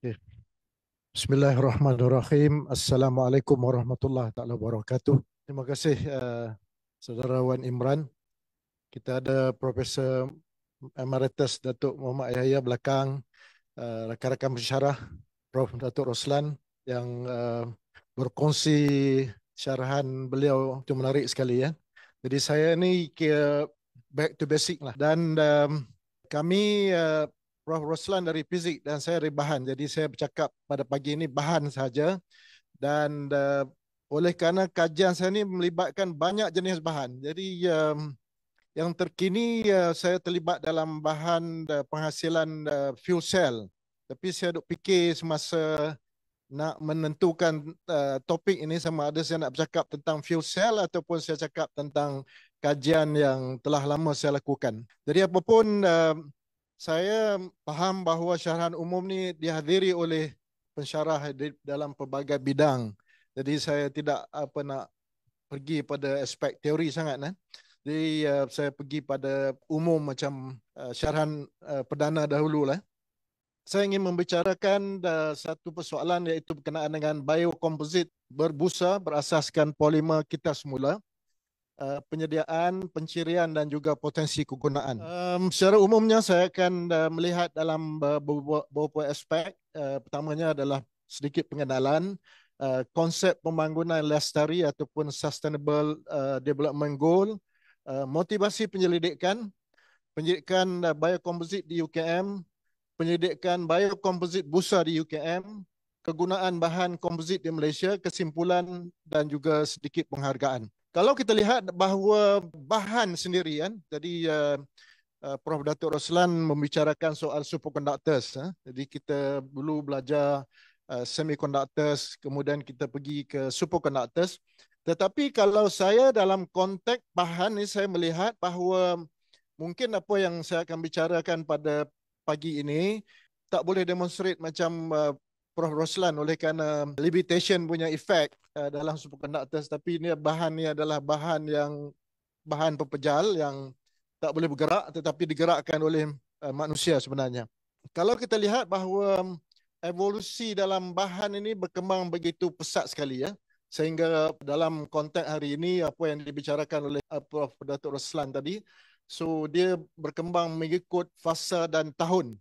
Okey. Bismillahirrahmanirrahim. Assalamualaikum warahmatullahi taala wabarakatuh. Terima kasih Saudara Wan Imran. Kita ada Profesor Emeritus Datuk Muhammad Yahya belakang, rakan-rakan pensyarah Prof Datuk Roslan yang berkongsi syarahan beliau itu menarik sekali ya. Jadi saya ni kira back to basic lah, dan kami Prof Roslan dari fizik dan saya dari bahan. Jadi saya bercakap pada pagi ini bahan saja, dan oleh kerana kajian saya ini melibatkan banyak jenis bahan. Jadi yang terkini saya terlibat dalam bahan penghasilan fuel cell. Tapi saya duk fikir semasa nak menentukan topik ini, sama ada saya nak bercakap tentang fuel cell ataupun saya cakap tentang kajian yang telah lama saya lakukan. Jadi apapun, saya faham bahawa syarahan umum ni dihadiri oleh pensyarah dalam pelbagai bidang. Jadi saya tidak nak pergi pada aspek teori sangat. Jadi saya pergi pada umum macam syarahan perdana dahululah. Saya ingin membicarakan satu persoalan, iaitu berkenaan dengan biokomposit berbusa berasaskan polimer kita semula, penyediaan, pencirian dan juga potensi kegunaan. Secara umumnya saya akan melihat dalam beberapa aspek. Pertamanya adalah sedikit pengenalan konsep pembangunan lestari ataupun Sustainable Development Goal, motivasi penyelidikan biokomposit di UKM, penyelidikan biokomposit busa di UKM, kegunaan bahan komposit di Malaysia, kesimpulan dan juga sedikit penghargaan. Kalau kita lihat bahawa bahan sendirian, jadi Prof Datuk Roslan membicarakan soal superconductors. Jadi kita dulu belajar semiconductors, kemudian kita pergi ke superconductors. Tetapi kalau saya dalam konteks bahan ni, saya melihat bahawa mungkin apa yang saya akan bicarakan pada pagi ini tak boleh demonstrate macam Prof Roslan oleh kerana limitation punya efek dalam superconductors. Tapi ini bahan ni adalah bahan pepejal yang tak boleh bergerak tetapi digerakkan oleh manusia sebenarnya. Kalau kita lihat bahawa evolusi dalam bahan ini berkembang begitu pesat sekali ya, sehingga dalam konteks hari ini apa yang dibicarakan oleh Prof Datuk Roslan tadi, so dia berkembang mengikut fasa dan tahun.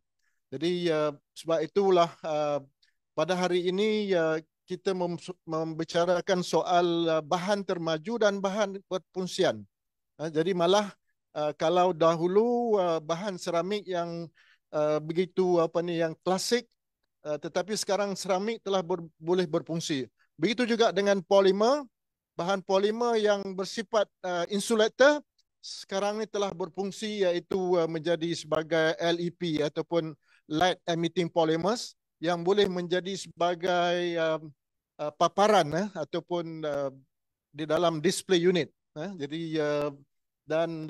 Jadi sebab itulah pada hari ini kita membicarakan soal bahan termaju dan bahan berfungsian. Jadi malah kalau dahulu bahan seramik yang begitu yang klasik, tetapi sekarang seramik telah boleh berfungsi. Begitu juga dengan polimer, bahan polimer yang bersifat insulator sekarang ni telah berfungsi, iaitu menjadi sebagai LEP ataupun light emitting polymers, yang boleh menjadi sebagai paparan ataupun di dalam display unit. Jadi dan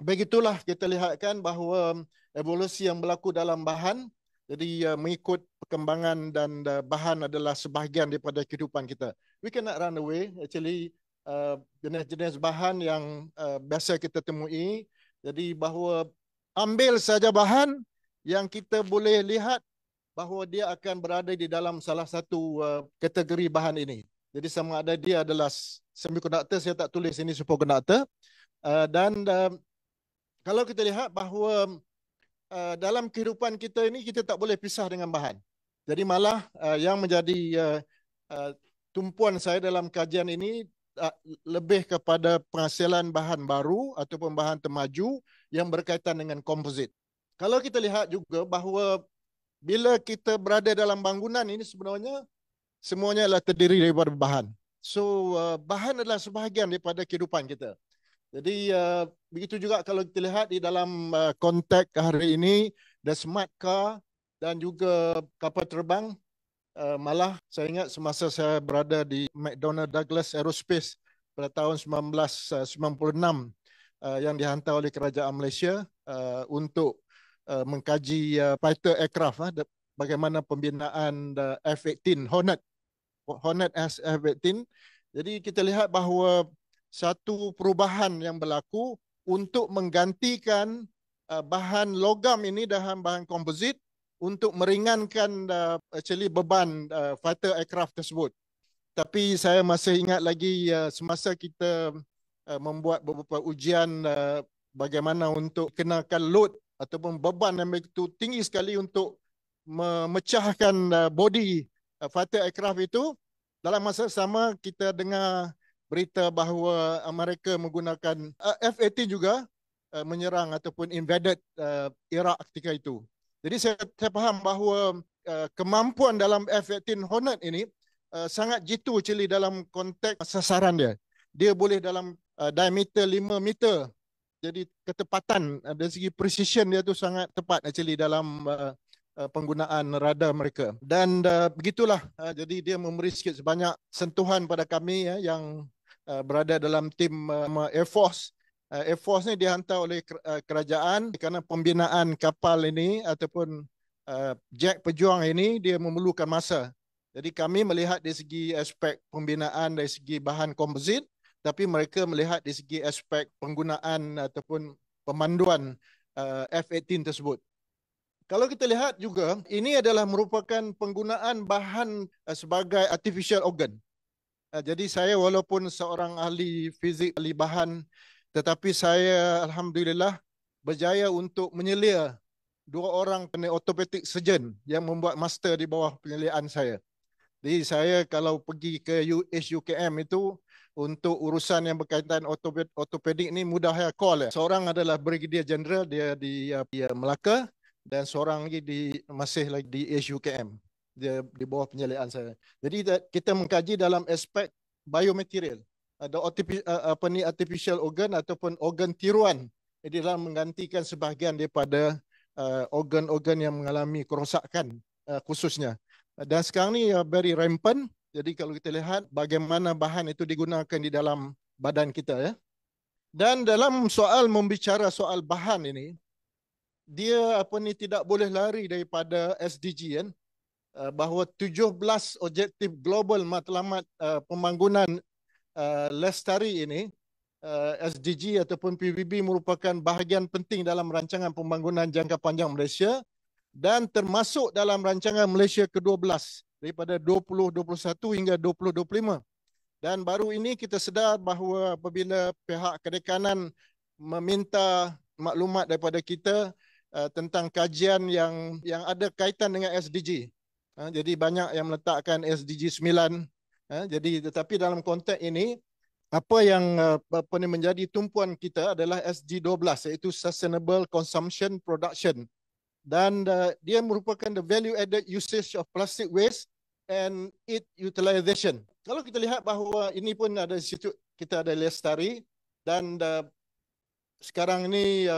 begitulah kita lihatkan bahawa evolusi yang berlaku dalam bahan. Jadi mengikut perkembangan, dan bahan adalah sebahagian daripada kehidupan kita. We cannot run away. Actually, jenis-jenis bahan yang biasa kita temui. Jadi bahawa ambil saja bahan yang kita boleh lihat bahawa dia akan berada di dalam salah satu kategori bahan ini. Jadi sama ada dia adalah semiconductor, saya tak tulis ini superconductor, dan kalau kita lihat bahawa dalam kehidupan kita ini kita tak boleh pisah dengan bahan. Jadi malah yang menjadi tumpuan saya dalam kajian ini lebih kepada penghasilan bahan baru ataupun bahan termaju yang berkaitan dengan komposit. Kalau kita lihat juga bahawa bila kita berada dalam bangunan ini, sebenarnya semuanya adalah terdiri daripada bahan. So bahan adalah sebahagian daripada kehidupan kita. Jadi begitu juga kalau kita lihat di dalam konteks hari ini, the smart car dan juga kapal terbang. Malah saya ingat semasa saya berada di McDonnell Douglas Aerospace pada tahun 1996, yang dihantar oleh kerajaan Malaysia untuk mengkaji fighter aircraft, bagaimana pembinaan F-18 Hornet F-18. Jadi kita lihat bahawa satu perubahan yang berlaku untuk menggantikan bahan logam ini dengan bahan komposit, untuk meringankan actually beban fighter aircraft tersebut. Tapi saya masih ingat lagi semasa kita membuat beberapa ujian bagaimana untuk kenakan load ataupun beban yang begitu tinggi sekali untuk memecahkan body fighter aircraft itu. Dalam masa sama kita dengar berita bahawa Amerika menggunakan F-18 juga menyerang ataupun invaded Iraq ketika itu. Jadi saya faham bahawa kemampuan dalam F-18 Hornet ini sangat jitu actually dalam konteks sasaran dia. Dia boleh dalam diameter 5 meter. Jadi ketepatan dari segi precision dia tu sangat tepat actually dalam penggunaan radar mereka. Dan begitulah, jadi dia memberi sikit sebanyak sentuhan pada kami yang berada dalam tim Air Force. Air Force ni dihantar oleh kerajaan kerana pembinaan kapal ini ataupun jet pejuang ini dia memerlukan masa. Jadi kami melihat dari segi aspek pembinaan dari segi bahan komposit, tapi mereka melihat dari segi aspek penggunaan ataupun pemanduan F-18 tersebut. Kalau kita lihat juga, ini adalah merupakan penggunaan bahan sebagai artificial organ. Jadi saya walaupun seorang ahli fizik, ahli bahan, tetapi saya alhamdulillah berjaya untuk menyelia 2 orang orthopedic surgeon yang membuat master di bawah penyeliaan saya. Jadi saya kalau pergi ke SUKM itu untuk urusan yang berkaitan ortopedik ni mudah saya call. Seorang adalah Brigadier General, dia di Melaka, dan seorang lagi masih lagi di SUKM, dia di bawah penyeliaan saya. Jadi kita mengkaji dalam aspek biomaterial, ada artificial organ ataupun organ tiruan di dalam menggantikan sebahagian daripada organ-organ yang mengalami kerosakan khususnya. Dan sekarang ni very rampant. Jadi kalau kita lihat bagaimana bahan itu digunakan di dalam badan kita ya. Dan dalam soal membicara soal bahan ini, dia tidak boleh lari daripada SDG kan. Bahawa 17 objektif global matlamat pembangunan lestari ini, SDG ataupun PBB merupakan bahagian penting dalam rancangan pembangunan jangka panjang Malaysia dan termasuk dalam rancangan Malaysia ke-12 daripada 2021 hingga 2025. Dan baru ini kita sedar bahawa apabila pihak kedekanan meminta maklumat daripada kita tentang kajian yang ada kaitan dengan SDG. Jadi banyak yang meletakkan SDG 9. Jadi tetapi dalam konteks ini apa yang menjadi tumpuan kita adalah SDG 12 iaitu Sustainable Consumption Production. Dan dia merupakan the value added usage of plastic waste and its utilization. Kalau kita lihat bahawa ini pun ada situ, kita ada lestari dan sekarang ini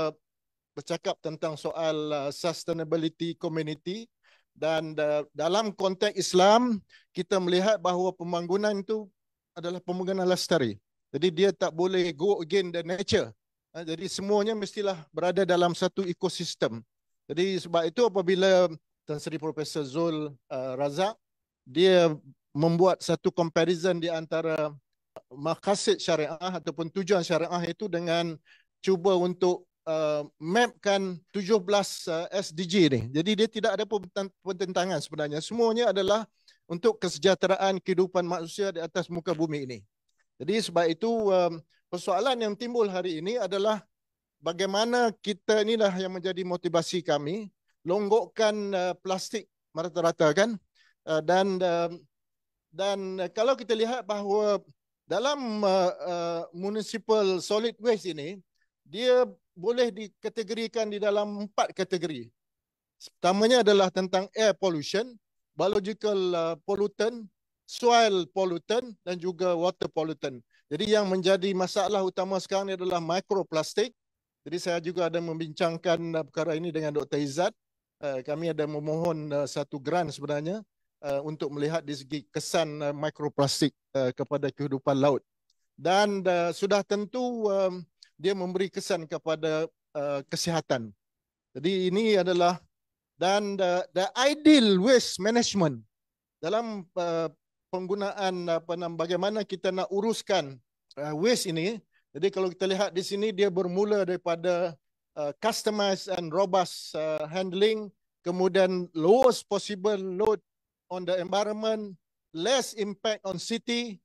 bercakap tentang soal sustainability community dan dalam konteks Islam kita melihat bahawa pembangunan itu adalah pembangunan lestari. Jadi dia tak boleh go against the nature. Jadi semuanya mestilah berada dalam satu ekosistem. Jadi sebab itu apabila Tan Sri Profesor Zul Razak dia membuat satu comparison di antara maqasid syariah ataupun tujuan syariah itu dengan cuba untuk mapkan 17 SDG ni. Jadi dia tidak ada pertentangan sebenarnya. Semuanya adalah untuk kesejahteraan kehidupan manusia di atas muka bumi ini. Jadi sebab itu persoalan yang timbul hari ini adalah bagaimana kita inilah yang menjadi motivasi kami longgokkan plastik merata-rata kan dan kalau kita lihat bahawa dalam municipal solid waste ini dia boleh dikategorikan di dalam 4 kategori. Pertamanya adalah tentang air pollution, biological pollutant, soil pollutant dan juga water pollutant. Jadi yang menjadi masalah utama sekarang ini adalah microplastik. Jadi saya juga ada membincangkan perkara ini dengan Dr. Izzat. Kami ada memohon satu grant sebenarnya untuk melihat di segi kesan mikroplastik kepada kehidupan laut. Dan sudah tentu dia memberi kesan kepada kesihatan. Jadi ini adalah dan the ideal waste management dalam penggunaan bagaimana kita nak uruskan waste ini. Jadi kalau kita lihat di sini dia bermula daripada customized and robust handling, kemudian lowest possible load on the environment, less impact on city,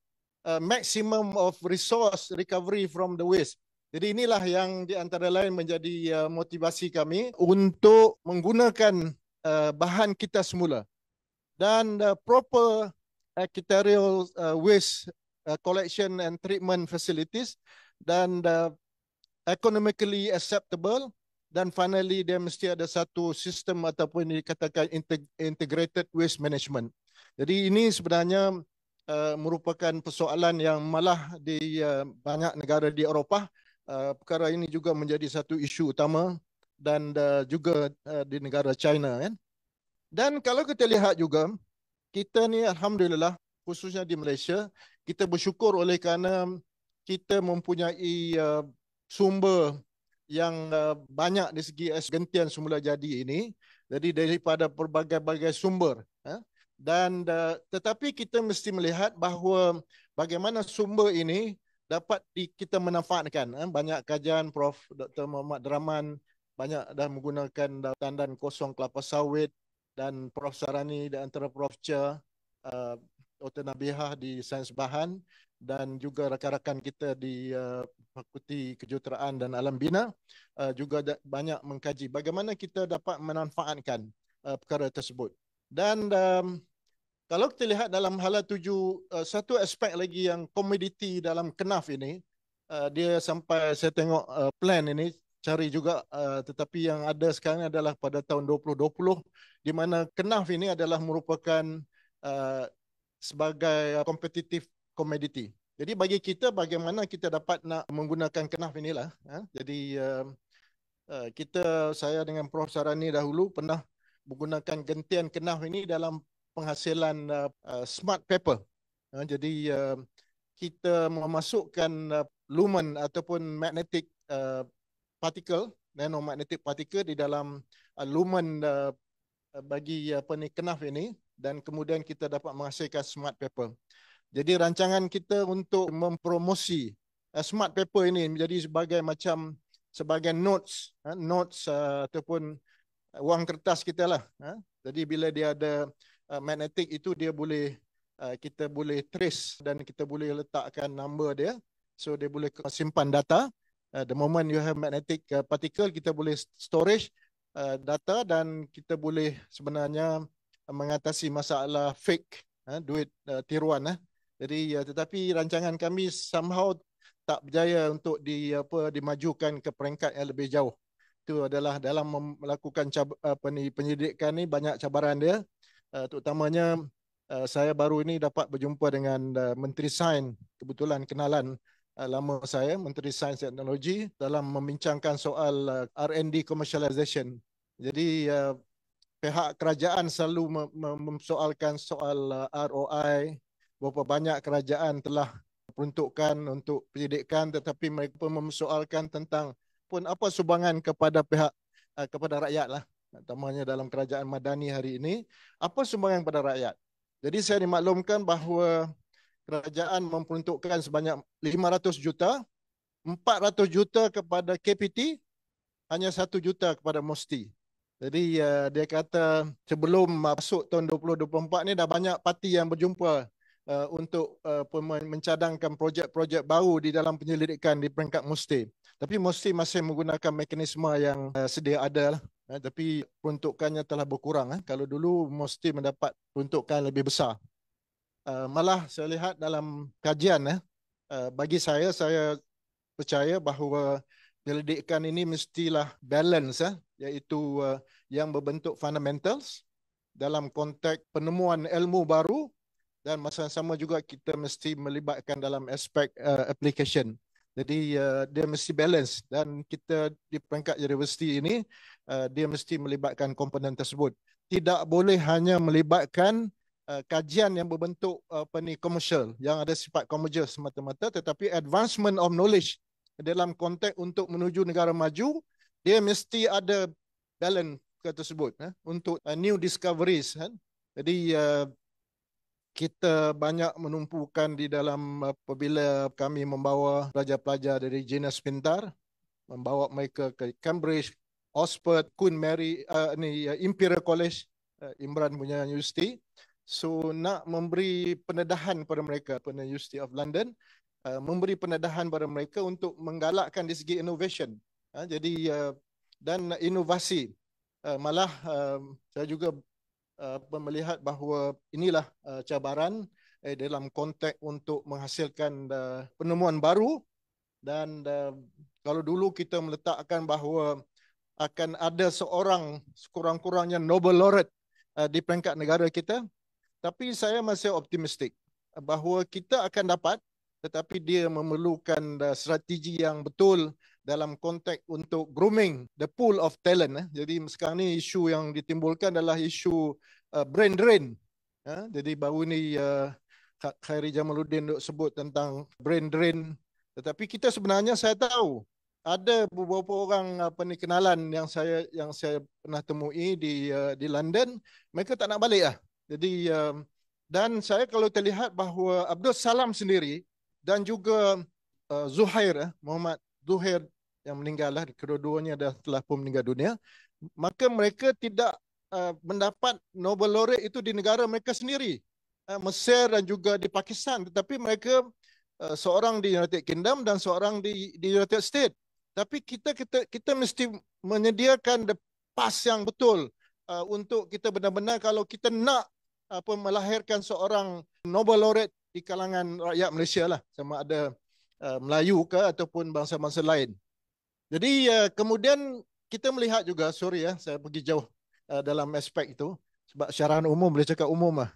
maximum of resource recovery from the waste. Jadi inilah yang di antara lain menjadi motivasi kami untuk menggunakan bahan kita semula dan proper actuarial waste collection and treatment facilities dan economically acceptable, dan finally dia mesti ada satu sistem ataupun dikatakan integrated waste management. Jadi ini sebenarnya merupakan persoalan yang malah di banyak negara di Eropah. Perkara ini juga menjadi satu isu utama dan juga di negara China kan. Dan kalau kita lihat juga, kita ni alhamdulillah khususnya di Malaysia, kita bersyukur oleh kerana kita mempunyai sumber yang banyak di segi gentian semula jadi ini. Jadi daripada pelbagai-bagai sumber. Dan tetapi kita mesti melihat bahawa bagaimana sumber ini dapat kita manfaatkan. Banyak kajian Prof. Dr. Muhammad Draman banyak dah menggunakan tandan kosong kelapa sawit, dan Prof. Sarani dan antara Prof. Cha, Dr. Nabihah di Sains Bahan, dan juga rakan-rakan kita di Fakulti Kejuruteraan dan Alam Bina juga banyak mengkaji bagaimana kita dapat memanfaatkan perkara tersebut. Dan kalau kita lihat dalam hala tuju, satu aspek lagi yang komoditi dalam KNAF ini, dia sampai saya tengok plan ini cari juga, tetapi yang ada sekarang adalah pada tahun 2020, di mana KNAF ini adalah merupakan sebagai competitive commodity. Jadi bagi kita, bagaimana kita dapat nak menggunakan KNAF inilah. Jadi saya dengan Prof. Sarani dahulu pernah menggunakan gentian KNAF ini dalam penghasilan smart paper. Jadi kita memasukkan lumen ataupun magnetic particle, nanomagnetic particle di dalam lumen bagi KNAF ini, dan kemudian kita dapat menghasilkan smart paper. Jadi rancangan kita untuk mempromosi smart paper ini menjadi sebagai notes ataupun wang kertas kita lah. Jadi bila dia ada magnetic itu, dia boleh kita boleh trace dan kita boleh letakkan number dia, so dia boleh simpan data. The moment you have magnetic particle, kita boleh storage data, dan kita boleh sebenarnya mengatasi masalah fake duit tiruan. Jadi tetapi rancangan kami somehow tak berjaya untuk dimajukan ke peringkat yang lebih jauh. Itu adalah dalam melakukan penyelidikan ni banyak cabaran dia. Terutamanya saya baru ini dapat berjumpa dengan Menteri Sains, kebetulan kenalan lama saya, Menteri Sains dan Teknologi, dalam membincangkan soal R&D commercialization. Jadi pihak kerajaan selalu memsoalkan soal ROI, berapa banyak kerajaan telah peruntukkan untuk pendidikan, tetapi mereka pun memsoalkan tentang pun apa sumbangan kepada pihak kepada rakyat lah, terutamanya dalam kerajaan madani hari ini, apa sumbangan kepada rakyat. Jadi saya dimaklumkan bahawa kerajaan memperuntukkan sebanyak 500 juta, 400 juta kepada KPT, hanya 1 juta kepada MOSTI. Jadi dia kata sebelum masuk tahun 2024 ni dah banyak parti yang berjumpa untuk mencadangkan projek-projek baru di dalam penyelidikan di peringkat MOSTI. Tapi MOSTI masih menggunakan mekanisme yang sedia ada lah. Tapi peruntukannya telah berkurang. Kalau dulu MOSTI mendapat peruntukan lebih besar. Malah saya lihat dalam kajian, bagi saya percaya bahawa penyelidikan ini mestilah balance, iaitu yang berbentuk fundamentals dalam konteks penemuan ilmu baru, dan masa sama juga kita mesti melibatkan dalam aspek application. Jadi dia mesti balance, dan kita di peringkat universiti ini dia mesti melibatkan komponen tersebut. Tidak boleh hanya melibatkan kajian yang berbentuk komersial, yang ada sifat komersial semata-mata, tetapi advancement of knowledge dalam konteks untuk menuju negara maju, dia mesti ada balance tersebut untuk new discoveries. Jadi kita banyak menumpukan di dalam apabila kami membawa pelajar-pelajar dari Jenas Pintar, membawa mereka ke Cambridge, Oxford, Queen Mary, Imperial College, Imran punya universiti. So nak memberi pendedahan pada mereka, pada University of London, memberi pendedahan pada mereka untuk menggalakkan dari segi innovation. Jadi dan inovasi. Malah saya juga melihat bahawa inilah cabaran dalam konteks untuk menghasilkan penemuan baru. Dan kalau dulu kita meletakkan bahawa akan ada seorang sekurang-kurangnya Nobel laureate di peringkat negara kita, tapi saya masih optimistik bahawa kita akan dapat, tetapi dia memerlukan strategi yang betul dalam konteks untuk grooming the pool of talent. Jadi sekarang ni isu yang ditimbulkan adalah isu brain drain. Jadi baru ni Khairi Jamaluddin duk sebut tentang brain drain. Tetapi kita sebenarnya, saya tahu ada beberapa orang kenalan yang saya pernah temui di London, mereka tak nak balik lah. Jadi dan saya kalau terlihat bahawa Abdul Salam sendiri dan juga Zuhair, Muhammad Zuhair yang meninggal lah, kedua-duanya telah pun meninggal dunia, maka mereka tidak mendapat Nobel laureate itu di negara mereka sendiri, Mesir dan juga di Pakistan, tetapi mereka seorang di United Kingdom dan seorang di United States. Tapi kita mesti menyediakan the pass yang betul untuk kita benar-benar, kalau kita nak melahirkan seorang Nobel laureate di kalangan rakyat Malaysia lah, sama ada Melayu ke ataupun bangsa-bangsa lain. Jadi kemudian kita melihat juga, sorry saya pergi jauh dalam aspek itu, sebab syarahan umum boleh cakap umum lah.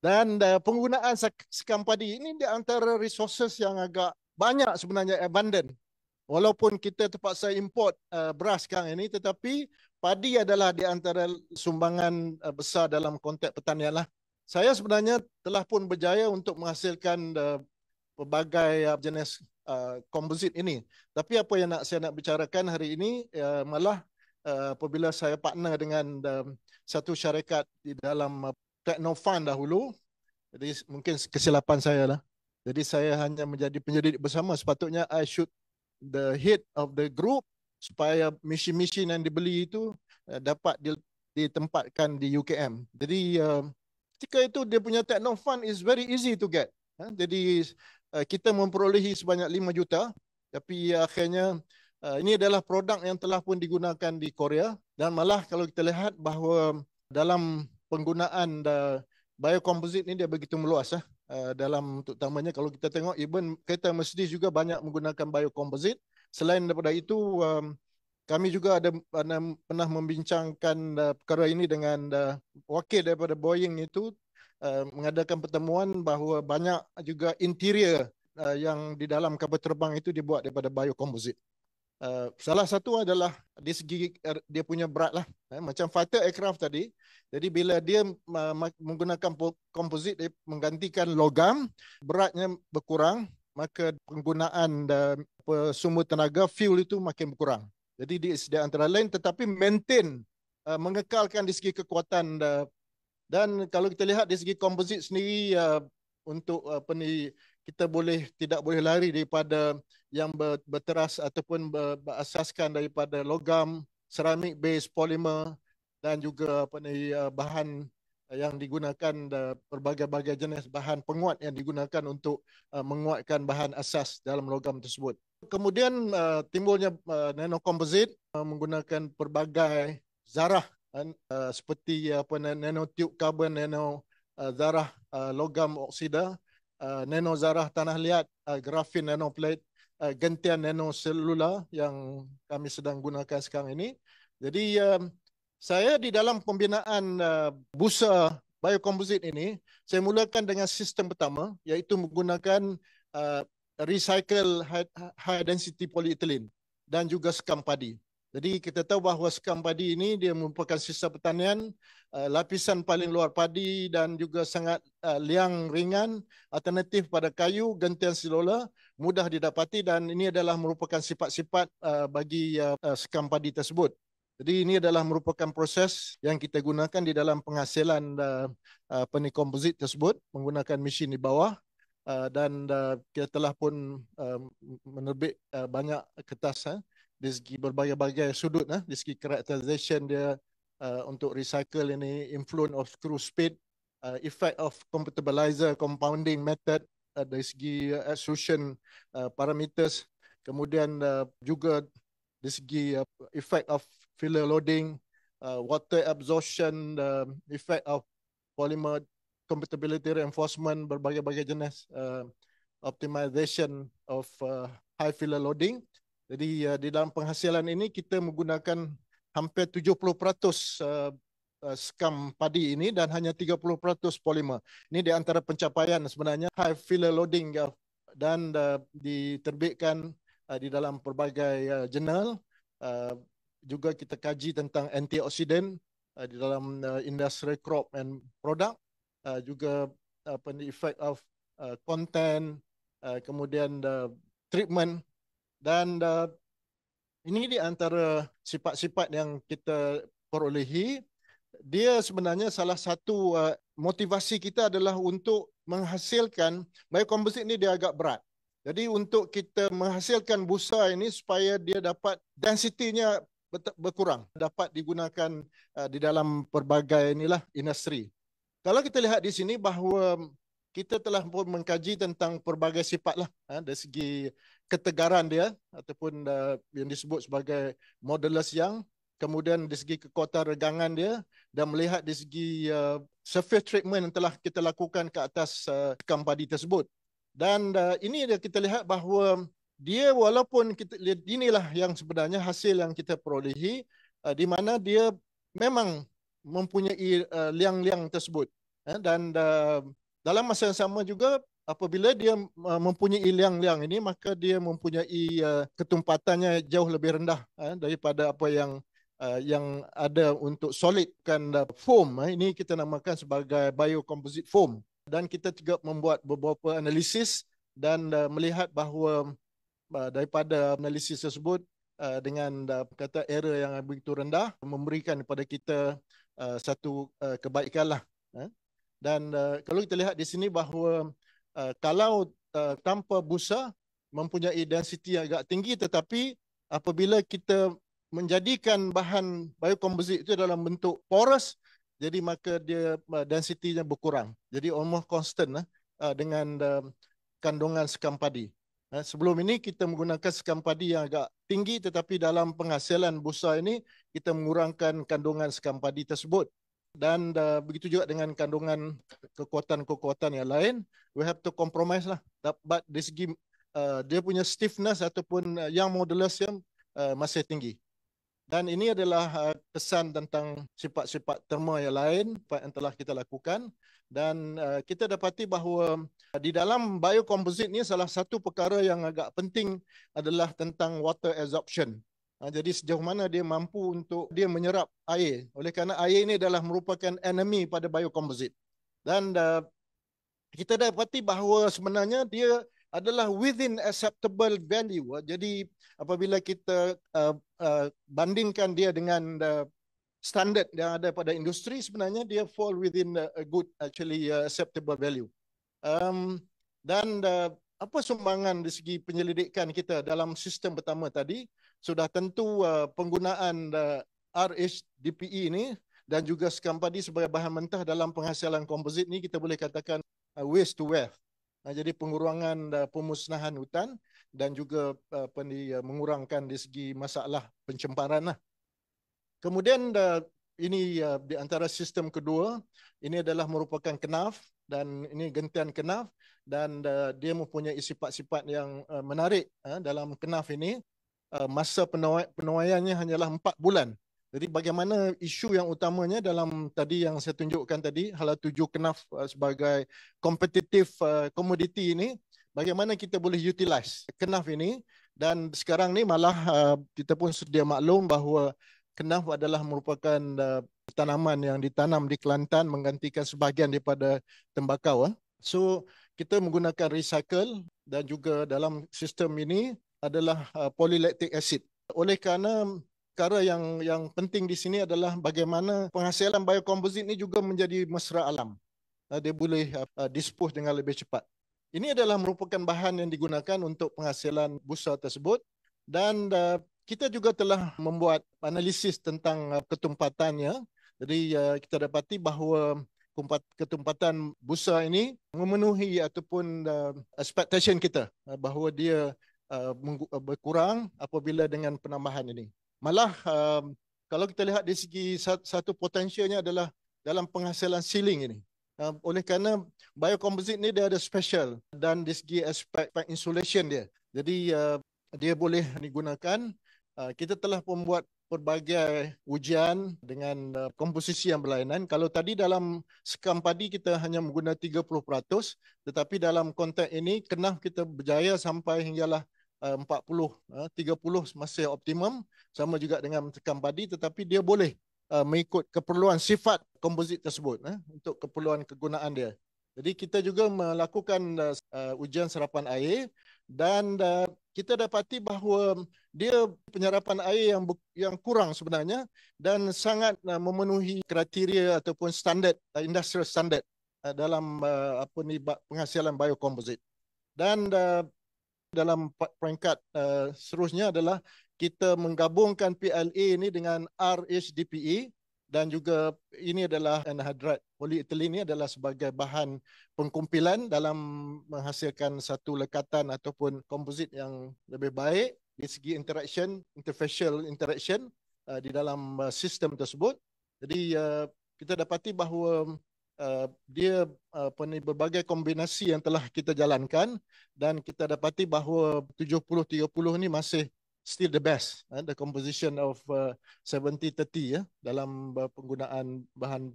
Dan penggunaan sekam padi ini di antara resources yang agak banyak sebenarnya, abundant. Walaupun kita terpaksa import beras sekarang ini, tetapi padi adalah di antara sumbangan besar dalam konteks pertanian lah. Saya sebenarnya telah pun berjaya untuk menghasilkan pelbagai jenis komposit ini. Tapi apa yang saya nak bicarakan hari ini malah apabila saya partner dengan satu syarikat di dalam Teknofund dahulu, jadi mungkin kesilapan saya lah. Jadi saya hanya menjadi penyelidik bersama, sepatutnya I should the head of the group supaya mesin-mesin yang dibeli itu dapat ditempatkan di UKM. Jadi ketika itu dia punya Teknofund is very easy to get. Jadi kita memperolehi sebanyak 5 juta, tapi akhirnya ini adalah produk yang telah pun digunakan di Korea. Dan malah kalau kita lihat bahawa dalam penggunaan biocomposite ini dia begitu meluas dalam, terutamanya kalau kita tengok even kereta Mercedes juga banyak menggunakan biocomposite. Selain daripada itu kami juga ada pernah membincangkan perkara ini dengan wakil daripada Boeing itu, mengadakan pertemuan bahawa banyak juga interior yang di dalam kapal terbang itu dibuat daripada biocomposite. Salah satu adalah di segi dia punya berat lah, macam fighter aircraft tadi. Jadi bila dia menggunakan komposit, dia menggantikan logam, beratnya berkurang, maka penggunaan sumber tenaga fuel itu makin berkurang. Jadi di antara lain, tetapi maintain, mengekalkan di segi kekuatan. Dan kalau kita lihat di segi komposit sendiri, untuk kita tidak boleh lari daripada yang berteras ataupun berasaskan daripada logam, ceramik base, polimer, dan juga bahan yang digunakan, berbagai-bagai jenis bahan penguat yang digunakan untuk menguatkan bahan asas dalam logam tersebut. Kemudian timbulnya nanocomposite menggunakan pelbagai zarah, seperti nanotube karbon, nano zarah logam oksida, nano zarah tanah liat, grafin nanoplate, gentian nanoselula yang kami sedang gunakan sekarang ini. Jadi saya di dalam pembinaan busa biocomposite ini, saya mulakan dengan sistem pertama, iaitu menggunakan recycle high density polyethylene dan juga sekam padi. Jadi kita tahu bahawa sekam padi ini dia merupakan sisa pertanian, lapisan paling luar padi dan juga sangat liang ringan, alternatif pada kayu, gentian silola, mudah didapati, dan ini adalah merupakan sifat-sifat bagi sekam padi tersebut. Jadi ini adalah merupakan proses yang kita gunakan di dalam penghasilan komposit tersebut menggunakan mesin di bawah. Dan kita telah pun menerbit banyak kertas dari segi berbagai-bagai sudut, dari segi characterization dia, untuk recycle ini, influence of screw speed, effect of compatibilizer compounding method, dari segi extrusion parameters, kemudian juga dari segi effect of filler loading, water absorption, effect of polymer compatibility reinforcement, berbagai-bagai jenis, optimization of high filler loading. Jadi di dalam penghasilan ini kita menggunakan hampir 70% skam padi ini dan hanya 30% polimer. Ini di antara pencapaian sebenarnya high filler loading dan diterbitkan di dalam pelbagai jurnal. Juga kita kaji tentang antioksidan di dalam industrial crop and product, juga effect of content, kemudian treatment, dan ini di antara sifat-sifat yang kita perolehi. Dia sebenarnya salah satu motivasi kita adalah untuk menghasilkan biokomposit ini dia agak berat. Jadi untuk kita menghasilkan busa ini supaya dia dapat densitinya berkurang, dapat digunakan di dalam pelbagai inilah industri. Kalau kita lihat di sini bahawa kita telah pun mengkaji tentang pelbagai sifat lah, dari segi ketegaran dia ataupun yang disebut sebagai modulus yang, kemudian dari segi kekuatan regangan dia, dan melihat dari segi surface treatment yang telah kita lakukan ke atas skam padi tersebut. Dan ini kita lihat bahawa dia walaupun kita lihat, inilah yang sebenarnya hasil yang kita perolehi, di mana dia memang mempunyai liang-liang tersebut. Dan dalam masa yang sama juga, apabila dia mempunyai liang-liang ini, maka dia mempunyai ketumpatannya jauh lebih rendah daripada apa yang ada untuk solid kan foam. Ini kita namakan sebagai biocomposite foam. Dan kita juga membuat beberapa analisis dan melihat bahawa daripada analisis tersebut, dengan kata error yang begitu rendah, memberikan kepada kita satu kebaikan lah. Dan kalau kita lihat di sini bahawa kalau tanpa busa mempunyai density yang agak tinggi, tetapi apabila kita menjadikan bahan biokomposit itu dalam bentuk porous, jadi maka dia density-nya berkurang. Jadi almost constant dengan kandungan skam padi. Sebelum ini kita menggunakan skam padi yang agak tinggi, tetapi dalam penghasilan busa ini kita mengurangkan kandungan skam padi tersebut. Dan begitu juga dengan kandungan kekuatan-kekuatan yang lain, we have to compromise lah. But dari segi dia punya stiffness ataupun yang modulus yang masih tinggi. Dan ini adalah kesan tentang sifat-sifat terma yang lain yang telah kita lakukan. Dan kita dapati bahawa di dalam biocomposite ni salah satu perkara yang agak penting adalah tentang water absorption. Jadi sejauh mana dia mampu untuk dia menyerap air. Oleh kerana air ini adalah merupakan enemy pada biocomposite. Dan kita dapati bahawa sebenarnya dia adalah within acceptable value. Jadi apabila kita bandingkan dia dengan standard yang ada pada industri, sebenarnya dia fall within a good actually acceptable value. Dan apa sumbangan dari segi penyelidikan kita dalam sistem pertama tadi, sudah tentu penggunaan RHDPE ini dan juga skam padi sebagai bahan mentah dalam penghasilan komposit ni kita boleh katakan waste to wealth. Jadi pengurangan pemusnahan hutan dan juga mengurangkan dari segi masalah pencemparan lah. Kemudian ini di antara sistem kedua, ini adalah merupakan kenaf dan ini gentian kenaf, dan dia mempunyai sifat-sifat yang menarik. Dalam kenaf ini masa penuaiannya hanyalah 4 bulan. Jadi bagaimana isu yang utamanya dalam tadi yang saya tunjukkan tadi, hala 7 kenaf sebagai kompetitif komoditi ini, bagaimana kita boleh utilize kenaf ini. Dan sekarang ni malah kita pun sedia maklum bahawa kenaf adalah merupakan tanaman yang ditanam di Kelantan menggantikan sebahagian daripada tembakau. So kita menggunakan recycle, dan juga dalam sistem ini adalah polylactic acid. Oleh kerana perkara yang penting di sini adalah bagaimana penghasilan biokomposit ini juga menjadi mesra alam. Dia boleh dispose dengan lebih cepat. Ini adalah merupakan bahan yang digunakan untuk penghasilan busa tersebut, dan kita juga telah membuat analisis tentang ketumpatannya. Jadi kita dapati bahawa ketumpatan bursa ini memenuhi ataupun expectation kita bahawa dia berkurang apabila dengan penambahan ini. Malah kalau kita lihat dari segi satu potensialnya adalah dalam penghasilan ceiling ini. Oleh kerana biocomposite ni dia ada special dan dari segi aspek insulation dia. Jadi dia boleh digunakan. Kita telah membuat pelbagai ujian dengan komposisi yang berlainan. Kalau tadi dalam sekam padi kita hanya menggunakan 30%, tetapi dalam konteks ini kenaf kita berjaya sampai hinggalah 40, 30 masih optimum, sama juga dengan sekam padi, tetapi dia boleh mengikut keperluan sifat komposit tersebut untuk keperluan kegunaan dia. Jadi kita juga melakukan ujian serapan air dan kita dapati bahawa dia penyerapan air yang kurang sebenarnya dan sangat memenuhi kriteria ataupun standard industrial standard dalam penghasilan biocomposite. Dan dalam peringkat seterusnya adalah kita menggabungkan PLA ini dengan RHDPE dan juga ini adalah anhydride polyethylene ini adalah sebagai bahan pengkumpulan dalam menghasilkan satu lekatan ataupun komposit yang lebih baik dari segi interfacial interaction di dalam sistem tersebut. Jadi kita dapati bahawa dia berbagai kombinasi yang telah kita jalankan dan kita dapati bahawa 70-30 ni masih still the best, the composition of 70-30 dalam penggunaan bahan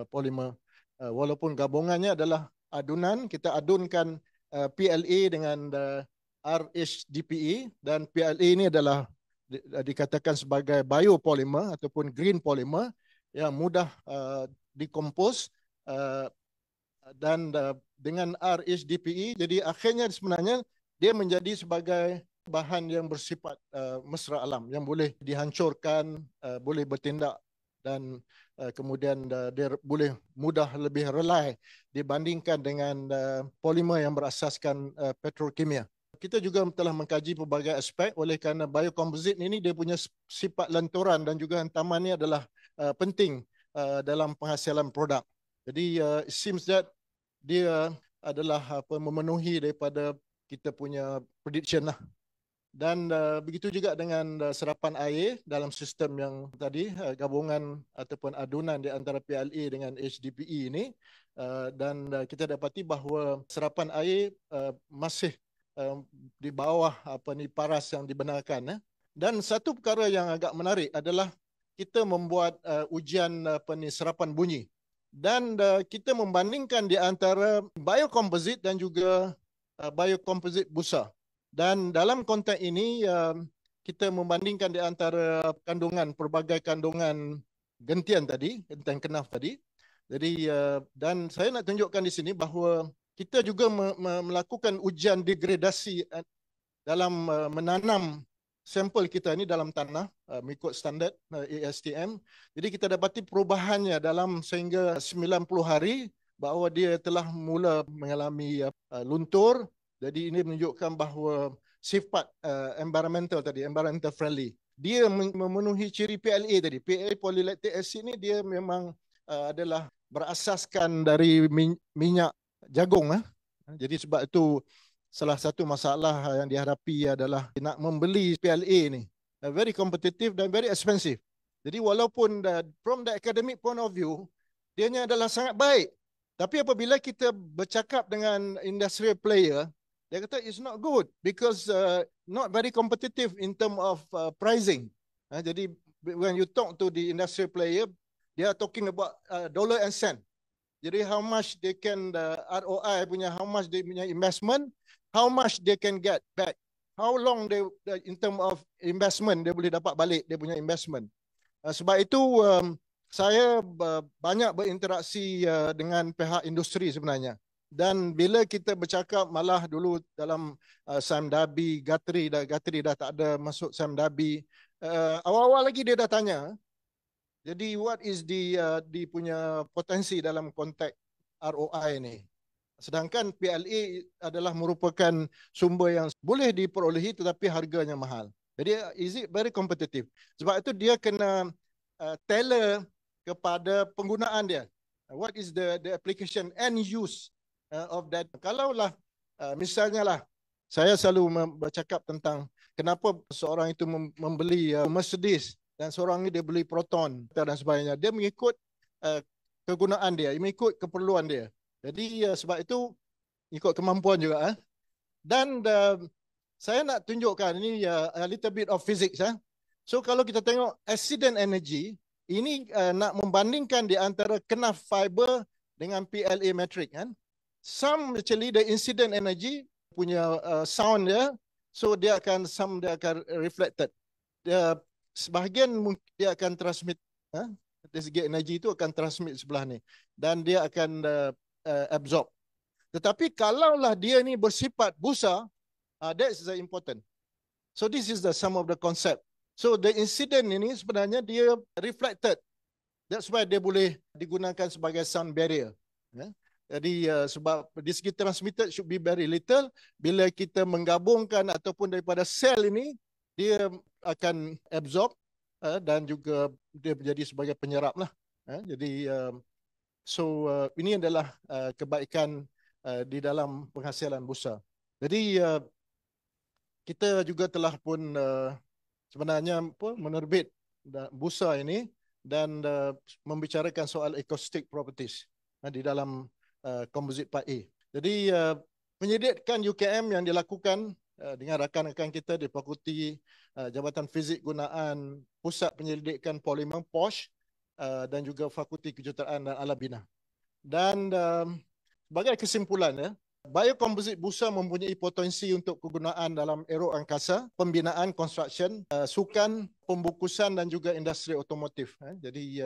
polimer. Walaupun gabungannya adalah adunan, kita adunkan PLA dengan RHDPE dan PLA ini adalah dikatakan sebagai biopolymer ataupun green polymer yang mudah dikompos dan dengan RHDPE jadi akhirnya sebenarnya dia menjadi sebagai bahan yang bersifat mesra alam yang boleh dihancurkan, boleh bertindak dan kemudian dia boleh mudah lebih relai dibandingkan dengan polimer yang berasaskan petrokimia. Kita juga telah mengkaji pelbagai aspek oleh kerana biocomposite ini dia punya sifat lenturan dan juga hantaman ini adalah penting dalam penghasilan produk. Jadi it seems that dia adalah memenuhi daripada kita punya prediction lah. Dan begitu juga dengan serapan air dalam sistem yang tadi, gabungan ataupun adunan di antara PLA dengan HDPE ini. Dan kita dapati bahawa serapan air masih di bawah paras yang dibenarkan. Dan satu perkara yang agak menarik adalah kita membuat ujian serapan bunyi. Dan kita membandingkan di antara biocomposite dan juga biocomposite busa. Dan dalam konteks ini kita membandingkan di antara pelbagai kandungan gentian tadi, gentian kenaf tadi. Jadi dan saya nak tunjukkan di sini bahawa kita juga melakukan ujian degradasi dalam menanam sampel kita ini dalam tanah mengikut standard ASTM. Jadi kita dapati perubahannya dalam sehingga 90 hari bahawa dia telah mula mengalami luntur. Jadi ini menunjukkan bahawa sifat environmental friendly. Dia memenuhi ciri PLA tadi. PLA polylactic acid ni dia memang adalah berasaskan dari minyak jagung. Jadi sebab itu salah satu masalah yang dihadapi adalah nak membeli PLA ni. Very competitive dan very expensive. Jadi walaupun from the academic point of view, dianya adalah sangat baik. Tapi apabila kita bercakap dengan industrial player, dia kata it's not good because not very competitive in term of pricing. Jadi when you talk to the industrial player, they are talking about dollar and cent. Jadi how much they can ROI punya, how much they punya investment, how much they can get back, how long they in term of investment dia boleh dapat balik dia punya investment. Sebab itu saya banyak berinteraksi dengan pihak industri sebenarnya. Dan bila kita bercakap malah dulu dalam Sam Dabi, Guthrie dah tak ada masuk Sam Dabi. Awal-awal lagi dia dah tanya. Jadi what is the punya potensi dalam konteks ROI ni? Sedangkan PLA adalah merupakan sumber yang boleh diperolehi tetapi harganya mahal. Jadi is it very competitive? Sebab itu dia kena tailor kepada penggunaan dia. What is the application and use of that? Kalaulah misalnya lah, saya selalu bercakap tentang kenapa seorang itu membeli Mercedes dan seorang ini dia beli Proton dan sebagainya. Dia mengikut kegunaan dia, mengikut keperluan dia. Jadi sebab itu ikut kemampuan juga. Dan saya nak tunjukkan ini a little bit of physics. So kalau kita tengok accident energy, ini nak membandingkan di antara kenaf fiber dengan PLA matrix kan. Some actually the incident energy punya sound dia, so dia akan reflected. Sebahagian dia akan transmit, dari segi energi itu akan transmit sebelah ni dan dia akan absorb. Tetapi kalaulah dia ni bersifat busa, that is important. So this is the sum of the concept. So the incident ini sebenarnya dia reflected. That's why dia boleh digunakan sebagai sound barrier. Jadi sebab di segi transmitted should be very little. Bila kita menggabungkan ataupun daripada sel ini, dia akan absorb dan juga dia menjadi sebagai penyerap lah. Jadi ini adalah kebaikan di dalam penghasilan busa. Jadi kita juga telah pun sebenarnya menerbit busa ini dan membicarakan soal acoustic properties di dalam composite part A. Jadi penyelidikan UKM yang dilakukan dengan rakan-rakan kita di Fakulti Jabatan Fizik Gunaan Pusat Penyelidikan Polimer POSH dan juga Fakulti Kejuruteraan dan Alam Bina. Dan sebagai kesimpulan, biokomposit busa mempunyai potensi untuk kegunaan dalam aero angkasa, pembinaan construction, sukan, pembukusan dan juga industri otomotif. Jadi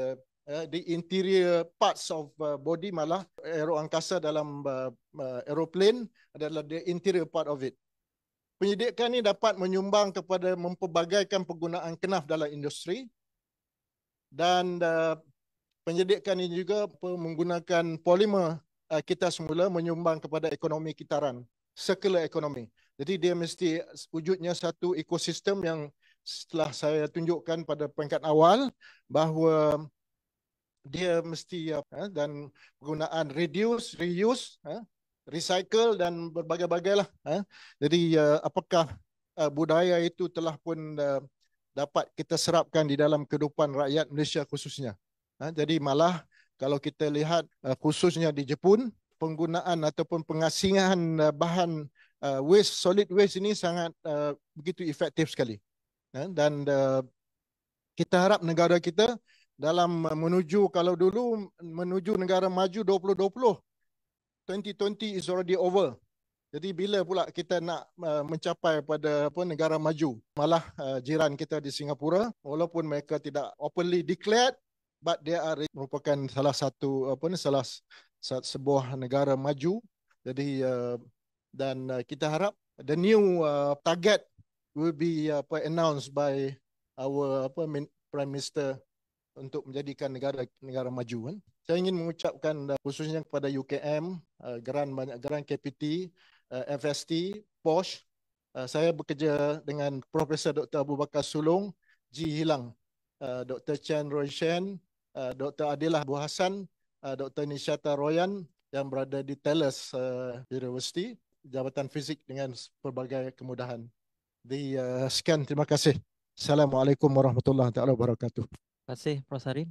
the interior parts of body malah aero angkasa dalam aeroplane adalah the interior part of it. Penyelidikan ini dapat menyumbang kepada mempelbagaikan penggunaan kenaf dalam industri dan penyelidikan ini juga menggunakan polimer kita semula menyumbang kepada ekonomi kitaran, circular economy. Jadi dia mesti wujudnya satu ekosistem yang setelah saya tunjukkan pada peringkat awal bahawa dia mesti dan penggunaan reduce, reuse, recycle dan berbagai-bagai lah. Jadi apakah budaya itu telah pun dapat kita serapkan di dalam kehidupan rakyat Malaysia khususnya. Jadi malah kalau kita lihat khususnya di Jepun, penggunaan ataupun pengasingan bahan waste, solid waste ini sangat begitu efektif sekali. Dan kita harap negara kita dalam menuju, kalau dulu menuju negara maju 2020, 2020 is already over. Jadi bila pula kita nak mencapai pada negara maju? Malah jiran kita di Singapura, walaupun mereka tidak openly declared, but dia merupakan salah satu sebuah negara maju. Jadi dan kita harap the new target will be announced by our Prime Minister untuk menjadikan negara maju. Saya ingin mengucapkan khususnya kepada UKM, banyak geran KPT, FST, POSH. Saya bekerja dengan Profesor Dr. Abu Bakar Sulong, G. Hilang, Dr. Chan Roy Shen, Dr. Adilah Abu Hassan, Dr. Nishata Royan yang berada di Tellus University, Jabatan Fizik dengan pelbagai kemudahan. Sekian, terima kasih. Assalamualaikum warahmatullahi wabarakatuh. Terima kasih Prof. Sarin.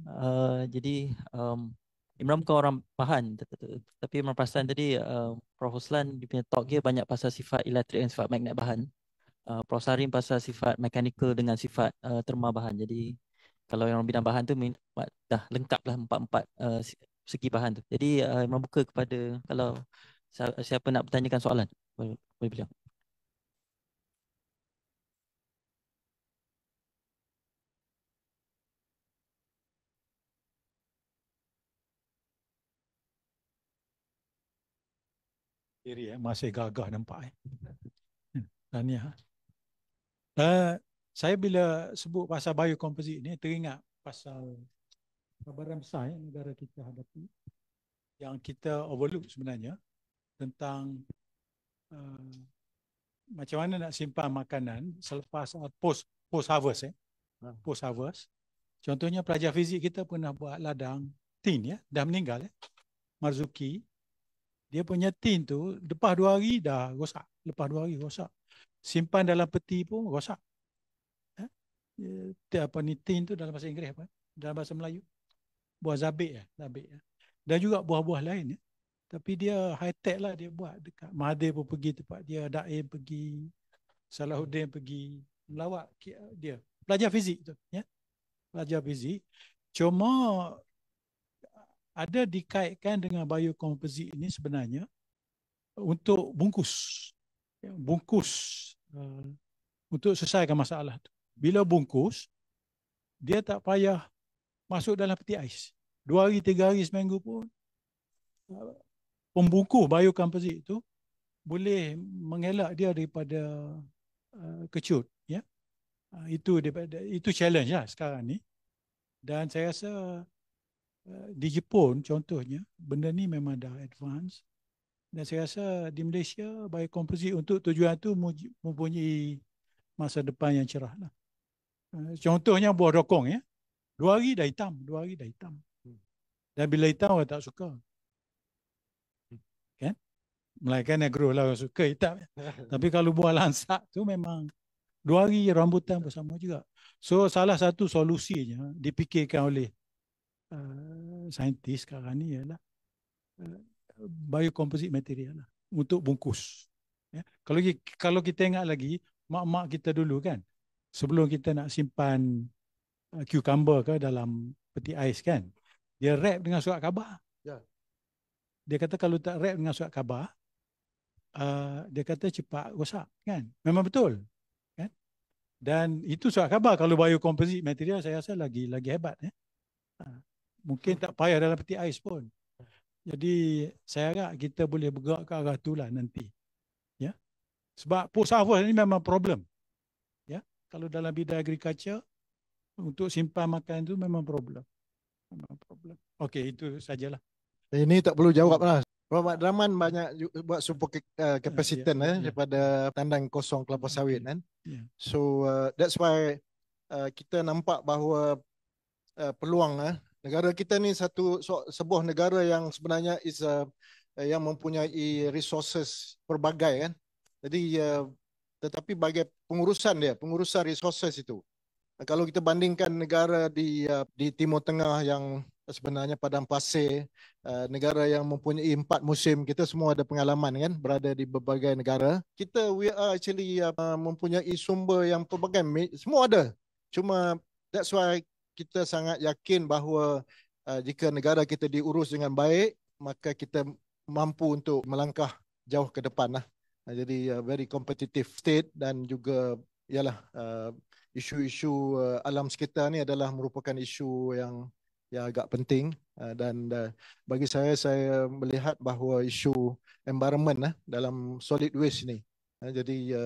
Jadi Imran bukan orang bahan, tapi Imran perasan tadi Prof. Huslan dia punya talk dia banyak pasal sifat elektrik dan sifat magnet bahan. Prof. Sarin pasal sifat mechanical dengan sifat terma bahan. Jadi kalau yang bidang bahan tu dah lengkap lah empat-empat segi bahan tu. Jadi Imran buka kepada kalau siapa nak bertanyakan soalan, boleh bilang. Masih gagah nampak. Tahniah. Saya bila sebut pasal biokomposit ni teringat pasal cabaran besar negara kita hadapi yang kita overlook sebenarnya tentang macam mana nak simpan makanan selepas post post harvest post harvest. Contohnya pelajar fizik kita pernah buat ladang tin dah meninggal Marzuki. Dia punya tin tu lepas 2 hari dah rosak. Lepas 2 hari rosak. Simpan dalam peti pun rosak. Tin tu dalam bahasa Inggeris apa? Dalam bahasa Melayu. Buah zabik Dan juga buah-buah lain Tapi dia high tech lah dia buat dekat Mahathir pun pergi tempat dia, Daim pergi, Salahuddin pergi melawat dia. Pelajar fizik tu Pelajar fizik. Cuma ada dikaitkan dengan biokomposit ini sebenarnya untuk bungkus untuk selesaikan masalah tu. Bila bungkus, dia tak payah masuk dalam peti ais. 2 hari, 3 hari, seminggu pun pembungkus biokomposit itu boleh mengelak dia daripada kecut. Itu challenge lah sekarang ni. Dan saya rasa di Jepun contohnya, benda ni memang dah advance. Dan saya rasa di Malaysia biokomposit untuk tujuan itu mempunyai masa depan yang cerah lah. Contohnya buah dokong 2 hari dah hitam. Dan bila hitam orang tak suka. Kan? Melainkan negro lah orang suka hitam. Tapi kalau buah lansak tu memang 2 hari rambutan bersama juga. So salah satu solusinya dipikirkan oleh saintis sekarang ni ialah biokomposit material lah untuk bungkus. Kalau kita ingat lagi mak-mak kita dulu kan, sebelum kita nak simpan cucumber ke dalam peti ais kan, dia wrap dengan surat khabar. Dia kata kalau tak wrap dengan surat khabar, dia kata cepat rosak kan. Memang betul kan. Dan itu surat khabar. Kalau biokomposit material saya rasa lagi hebat mungkin tak payah dalam peti ais pun. Jadi saya harap kita boleh bergerak ke arah itulah nanti. Sebab post harvest ni memang problem. Kalau dalam bidang agriculture untuk simpan makan itu memang problem. Okey, itu sajalah. Ini tak perlu jawab lah. Muhammad Rahman banyak buat super kapasitan daripada tandang kosong kelapa sawit kan. So that's why kita nampak bahawa peluang negara kita ni sebuah negara yang sebenarnya yang mempunyai resources pelbagai kan. Jadi tetapi bagi pengurusan resources itu, kalau kita bandingkan negara di Timur Tengah yang sebenarnya padang pasir, negara yang mempunyai 4 musim, kita semua ada pengalaman kan berada di berbagai negara. We are actually mempunyai sumber yang pelbagai, semua ada. Cuma that's why kita sangat yakin bahawa jika negara kita diurus dengan baik, maka kita mampu untuk melangkah jauh ke depan lah. Jadi very competitive state dan juga ialah isu-isu alam sekitar ni adalah merupakan isu yang agak penting dan bagi saya melihat bahawa isu environment dalam solid waste ni jadi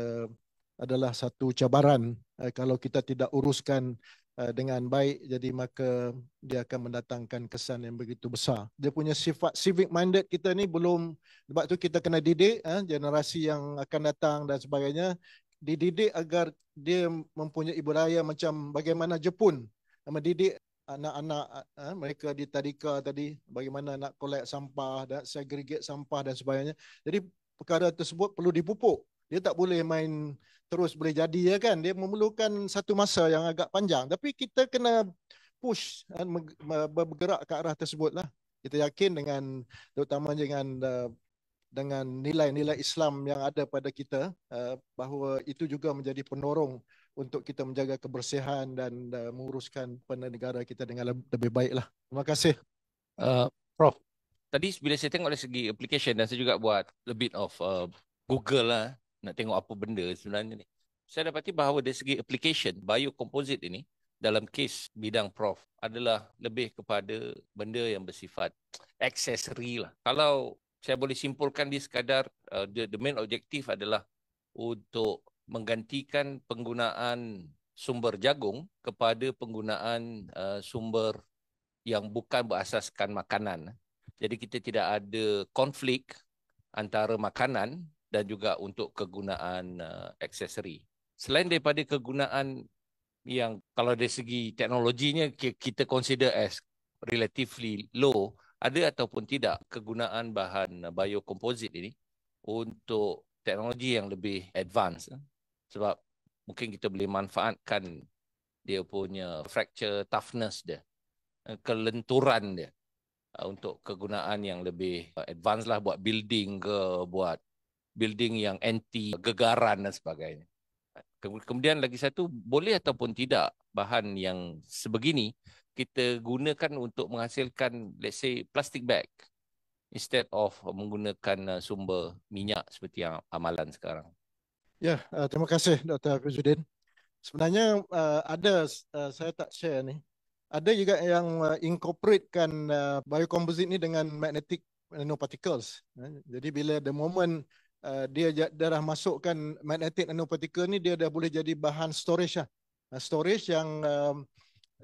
adalah satu cabaran kalau kita tidak uruskan dengan baik, jadi maka dia akan mendatangkan kesan yang begitu besar. Dia punya sifat civic minded kita ni belum, sebab tu kita kena didik generasi yang akan datang dan sebagainya, dididik agar dia mempunyai budaya macam bagaimana Jepun mendidik anak-anak mereka di tadika tadi, bagaimana nak collect sampah dan segregate sampah dan sebagainya. Jadi perkara tersebut perlu dipupuk. Dia tak boleh main terus boleh jadi kan. Dia memerlukan satu masa yang agak panjang. Tapi kita kena push bergerak ke arah tersebut lah. Kita yakin terutama dengan nilai-nilai Islam yang ada pada kita, bahawa itu juga menjadi pendorong untuk kita menjaga kebersihan dan menguruskan negara kita dengan lebih baik lah. Terima kasih. Prof, tadi bila saya tengok dari segi application dan saya juga buat a bit of Google lah, nak tengok apa benda sebenarnya ni. Saya dapati bahawa dari segi application, biocomposite ini dalam kes bidang Prof adalah lebih kepada benda yang bersifat aksesori lah. Kalau saya boleh simpulkan di sekadar the main objektif adalah untuk menggantikan penggunaan sumber jagung kepada penggunaan sumber yang bukan berasaskan makanan. Jadi kita tidak ada konflik antara makanan dan juga untuk kegunaan aksesori. Selain daripada kegunaan yang kalau dari segi teknologinya kita consider as relatively low, ada ataupun tidak kegunaan bahan biocomposite ini untuk teknologi yang lebih advance. Sebab mungkin kita boleh manfaatkan dia punya fracture toughness dia, kelenturan dia untuk kegunaan yang lebih advance lah, buat building ke, buat building yang anti gegaran dan sebagainya. Kemudian lagi satu, boleh ataupun tidak bahan yang sebegini kita gunakan untuk menghasilkan, let's say, plastic bag instead of menggunakan sumber minyak seperti yang amalan sekarang. Ya, terima kasih Dr. Fizzuddin. Sebenarnya ada, saya tak share ni, ada juga yang incorporatekan biocomposite ni dengan magnetic nanoparticles. Jadi bila the moment dia dah masukkan magnetic nanoparticle ni, dia dah boleh jadi bahan storage lah. Storage yang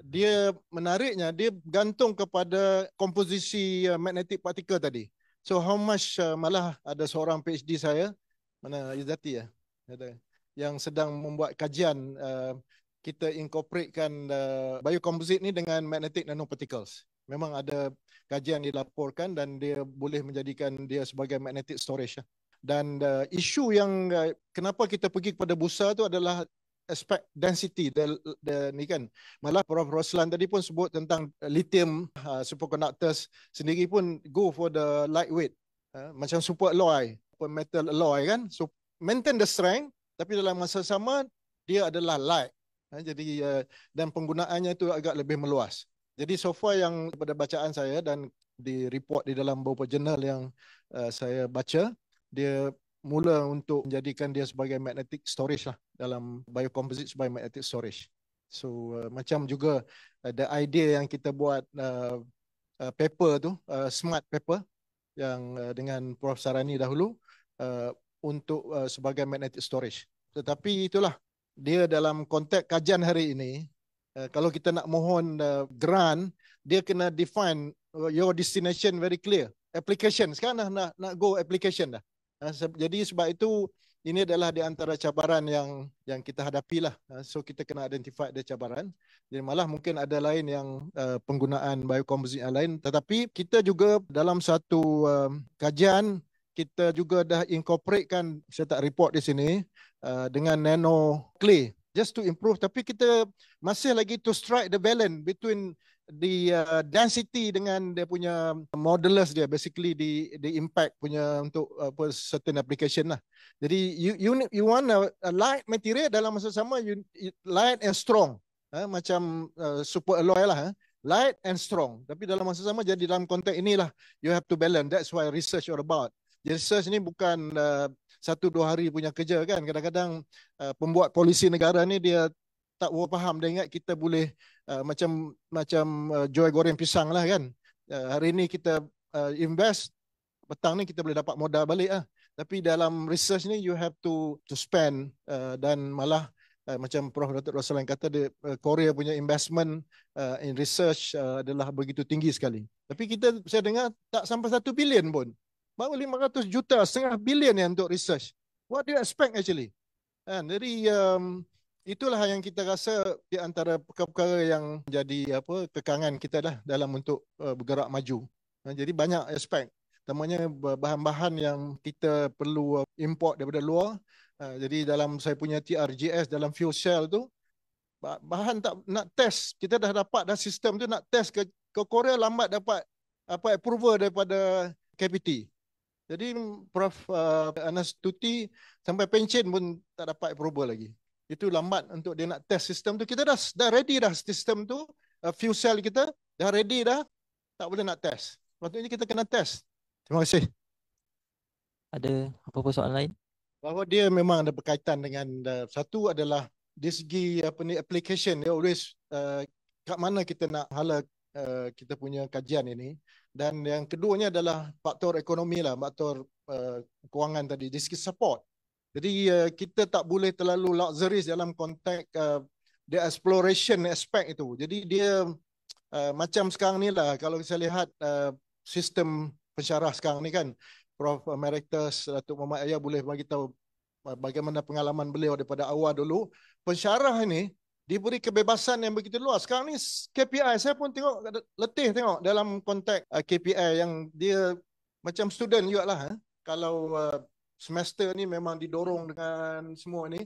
dia menariknya, dia gantung kepada komposisi magnetic particle tadi. So how much, malah ada seorang PhD saya, mana Izzati ya, ada, yang sedang membuat kajian, kita incorporatekan biocomposite ni dengan magnetic nanoparticles. Memang ada kajian dilaporkan dan dia boleh menjadikan dia sebagai magnetic storage. Dan isu yang kenapa kita pergi kepada busa tu adalah aspek density ni kan. Malah Prof. Roslan tadi pun sebut tentang lithium superconductors sendiri pun go for the lightweight, macam super alloy, metal alloy kan. So maintain the strength tapi dalam masa sama dia adalah light. Jadi dan penggunaannya itu agak lebih meluas. Jadi so far yang pada bacaan saya dan di report di dalam beberapa jurnal yang saya baca, dia mula untuk menjadikan dia sebagai magnetic storage lah, dalam biocomposite sebagai magnetic storage. So macam juga the idea yang kita buat paper tu, smart paper yang dengan Prof. Sarani dahulu untuk sebagai magnetic storage. Tetapi itulah dia dalam konteks kajian hari ini, kalau kita nak mohon grant, dia kena define your destination very clear. Application, sekarang nak go application dah. Jadi sebab itu ini adalah di antara cabaran yang kita hadapi lah. So kita kena identify ada cabaran. Jadi malah mungkin ada lain yang penggunaan biocomposite yang lain. Tetapi kita juga dalam satu kajian, kita juga dah incorporatekan, saya tak report di sini, dengan nano clay just to improve. Tapi kita masih lagi to strike the balance between the density dengan dia punya modulus dia, basically the impact punya untuk certain application lah. Jadi you want a light material dalam masa sama, you light and strong, macam super alloy lah, light and strong. Tapi dalam masa sama jadi dalam konteks inilah you have to balance. That's why research all about. Jadi research ni bukan 1-2 hari punya kerja kan. Kadang-kadang pembuat polisi negara ni dia tak faham, dia ingat kita boleh macam jual goreng pisang lah kan. Hari ni kita invest, petang ni kita boleh dapat modal balik lah. Tapi dalam research ni you have to spend, dan malah macam Prof. Dr. Roslan kata, Korea punya investment in research adalah begitu tinggi sekali. Tapi saya dengar tak sampai 1 bilion pun. Baru 500 juta, setengah bilion yang untuk research. What do you expect actually? Jadi itulah yang kita rasa di antara perkara-perkara yang menjadi kekangan kita dah dalam untuk bergerak maju. Jadi banyak aspek. Namanya bahan-bahan yang kita perlu import daripada luar. Jadi dalam saya punya TRGS, dalam fuel cell tu, bahan tak nak test. Kita dah dapat dah sistem tu, nak test ke Korea lambat dapat approval daripada KPT. Jadi Prof. Anas Tuti sampai pencen pun tak dapat approval lagi. Itu lambat untuk dia nak test sistem tu. Kita dah ready dah sistem tu, fuel cell kita dah ready dah, tak boleh nak test. Maksudnya kita kena test. Terima kasih. Ada apa-apa soalan lain? Bahawa dia memang ada berkaitan dengan satu adalah di segi application, dia always kat mana kita nak hala kita punya kajian ini. Dan yang keduanya adalah faktor ekonomi lah, faktor kewangan tadi, di segi support. Jadi kita tak boleh terlalu luxurious dalam konteks the exploration aspect itu. Jadi dia macam sekarang ni lah, kalau saya lihat sistem pensyarah sekarang ni kan, Prof. Emeritus Datuk Muhammad Ayah boleh bagi tahu bagaimana pengalaman beliau daripada awal dulu. Pensyarah ini diberi kebebasan yang begitu luas. Sekarang ni KPI saya pun tengok letih tengok dalam konteks KPI yang dia macam student jugalah. Kalau semester ni memang didorong dengan semua ni,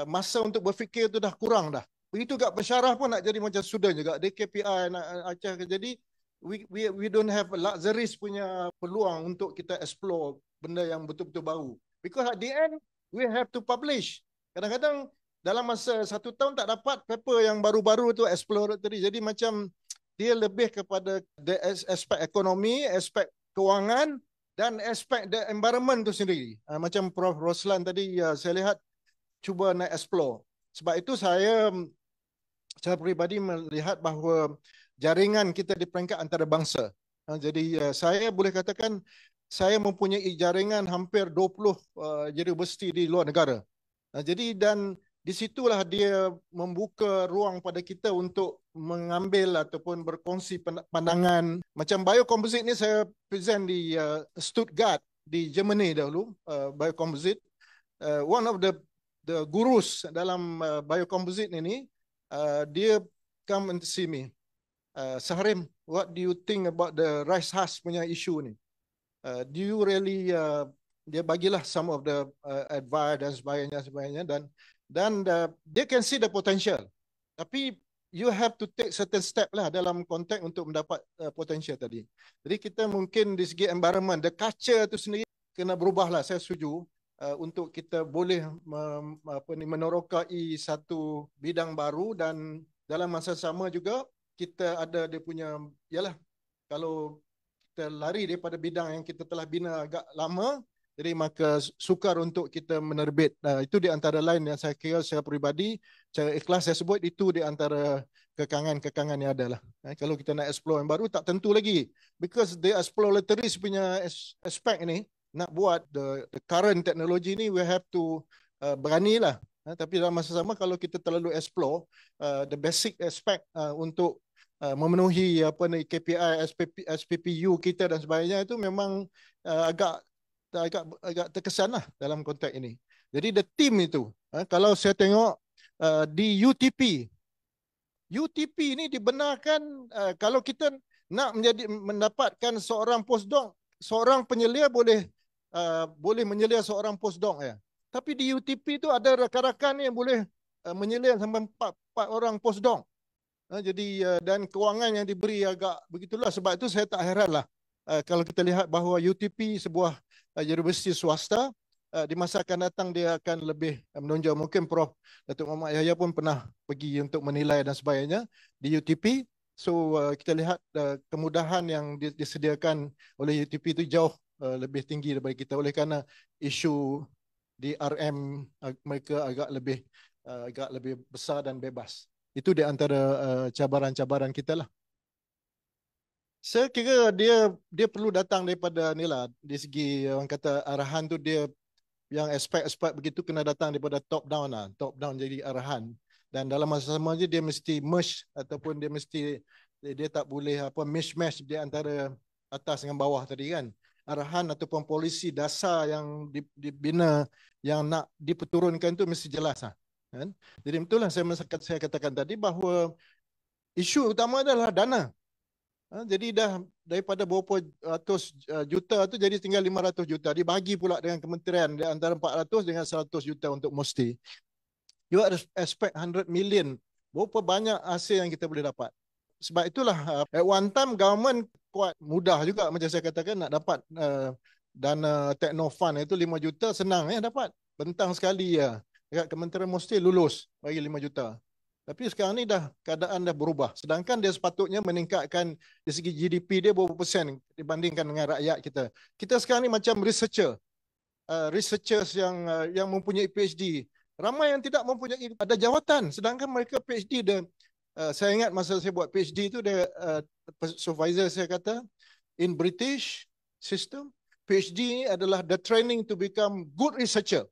masa untuk berfikir tu dah kurang dah. Begitu kat pensyarah pun nak jadi macam student juga. Dia KPI nak acah. Jadi we don't have luxuries punya peluang untuk kita explore benda yang betul-betul baru. Because at the end we have to publish. Kadang-kadang dalam masa 1 tahun tak dapat paper yang baru-baru tu exploratory. Jadi macam dia lebih kepada aspek ekonomi, aspek kewangan dan aspek the environment tu sendiri. Macam Prof. Roslan tadi saya lihat cuba nak explore. Sebab itu saya peribadi melihat bahawa jaringan kita di peringkat antarabangsa. Jadi saya boleh katakan saya mempunyai jaringan hampir 20 universiti di luar negara. Jadi dan di situlah dia membuka ruang pada kita untuk mengambil ataupun berkongsi pandangan. Macam biocomposite ni saya present di Stuttgart di Germany dahulu, biocomposite. One of the gurus dalam biocomposite ini, dia come and see me. Saharim, what do you think about the rice husk punya issue ni? Do you really dia bagilah some of the advice dan sebagainya dan they can see the potential. Tapi you have to take certain step lah dalam konteks untuk mendapat potential tadi. Jadi kita mungkin di segi environment, the culture tu sendiri kena berubah lah. Saya setuju untuk kita boleh menerokai satu bidang baru dan dalam masa sama juga kita ada dia punya, yalah, kalau kita lari daripada bidang yang kita telah bina agak lama, jadi maka sukar untuk kita menerbit. Itu di antara lain yang saya kira secara peribadi, secara ikhlas saya sebut, itu di antara kekangan-kekangan yang ada lah. Kalau kita nak explore yang baru, tak tentu lagi. Because the exploratory punya aspek ni, nak buat the current technology ni, we have to beranilah. Tapi dalam masa sama, kalau kita terlalu explore, the basic aspect untuk memenuhi apa ni KPI, SPPU kita dan sebagainya itu memang agak terkesan lah dalam konteks ini. Jadi the team itu, kalau saya tengok di UTP ini dibenarkan kalau kita nak mendapatkan seorang postdoc, seorang penyelia boleh menyelia seorang postdoc ya. Tapi di UTP itu ada rakan-rakan yang boleh menyelia sampai 4 orang postdoc. Jadi dan kewangan yang diberi agak begitulah. Sebab itu saya tak heranlah kalau kita lihat bahawa UTP sebuah universiti swasta, di masa akan datang dia akan lebih menonjol. Mungkin Prof. Datuk Muhammad Yahya pun pernah pergi untuk menilai dan sebagainya di UTP. So kita lihat kemudahan yang disediakan oleh UTP itu jauh lebih tinggi daripada kita. Oleh kerana isu di RM mereka agak lebih besar dan bebas. Itu di antara cabaran-cabaran kita lah. Saya kira dia perlu datang daripada ni lah, di segi orang kata arahan tu, dia yang aspek-aspek begitu kena datang daripada top down lah. Top down jadi arahan. Dan dalam masa sama je dia mesti merge ataupun dia tak boleh mismatch di antara atas dengan bawah tadi kan. Arahan ataupun polisi dasar yang dibina, yang nak diperturunkan tu mesti jelas lah. Kan? Jadi betul lah saya katakan tadi bahawa isu utama adalah dana. Jadi dah daripada berapa ratus juta tu jadi tinggal 500 juta. Dibagi pula dengan kementerian di antara 400 dengan 100 juta untuk mesti. You ada aspek 100 million. Berapa banyak hasil yang kita boleh dapat. Sebab itulah at one time government kuat mudah juga macam saya katakan nak dapat dana Technofund itu 5 juta senang dapat. Bentang sekali ya. Dekat kementerian mesti lulus bagi 5 juta. Tapi sekarang ni keadaan dah berubah. Sedangkan dia sepatutnya meningkatkan dari segi GDP dia berapa persen dibandingkan dengan rakyat kita. Kita sekarang ni macam researchers yang mempunyai PhD. Ramai yang tidak mempunyai ada jawatan. Sedangkan mereka PhD saya ingat masa saya buat PhD tu supervisor saya kata in British system PhD adalah the training to become good researcher.